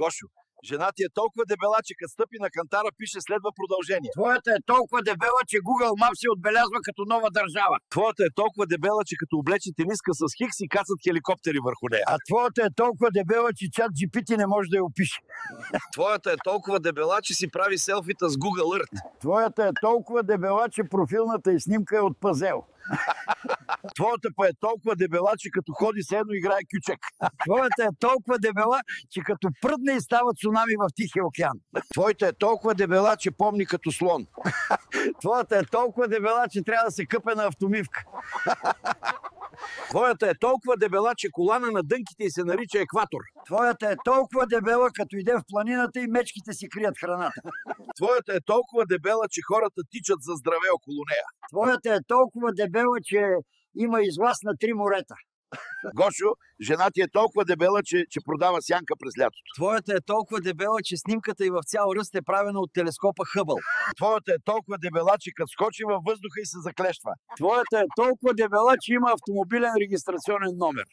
Гошо, жена ти е толкова дебела, че като стъпи на кантара, пише следва продължение. Твоята е толкова дебела, че Google Maps се отбелязва като нова държава. Твоята е толкова дебела, че като облече тениска с хикс и кацат хеликоптери върху нея. А твоята е толкова дебела, че чат GPT не може да я опише. Твоята е толкова дебела, че си прави селфита с Google Earth. Твоята е толкова дебела, че профилната й снимка е от пазел. Твоята па е толкова дебела, че като ходи се едно играе кючек. Твоята е толкова дебела, че като пръдне и става цунами в Тихия океан. Твоята е толкова дебела, че помни като слон. Твоята е толкова дебела, че трябва да се къпе на автомивка. Твоята е толкова дебела, че колана на дънките й се нарича екватор. Твоята е толкова дебела, като иде в планината и мечките си крият храната. Твоята е толкова дебела, че хората тичат за здраве около нея. Твоята е толкова дебела, че има излаз на 3 морета. Гошо, жена ти е толкова дебела, че продава сянка през лятото. Твоята е толкова дебела, че снимката й в цял ръст е правена от телескопа Хъбъл. Твоята е толкова дебела, че като скочи във въздуха и се заклещва. Твоята е толкова дебела, че има автомобилен регистрационен номер.